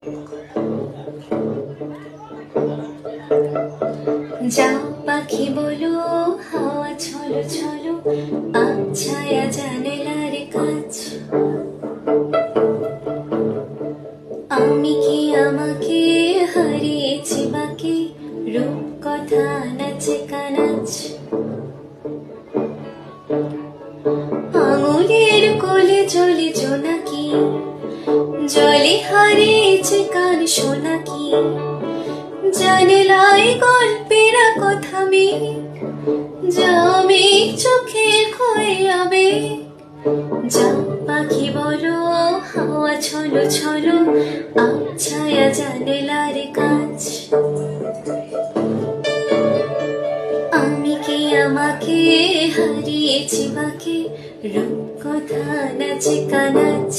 যা পাখি বলো, হাওয়া ছলো ছলো, আচ্ছায়া জানালার কাছ। আমি কি আমাকে হারিয়েছি বাকি, রূপ কথা নাচে কানাচ। আঙুলের কোলে জলে জোনাকি, জলে হারিয়েছে কান শোনাকি। জানালায় গল্পের কথা মেয়ে, যাবে চোখের খয়ে আবে। যা পাখি বলো, হাওয়া ছলো ছলো, আচ্ছায়া জানালার কাছ। আমি কি আমাকে হারিয়েছি বাকি, রূপ কথা নাচে কানাচ।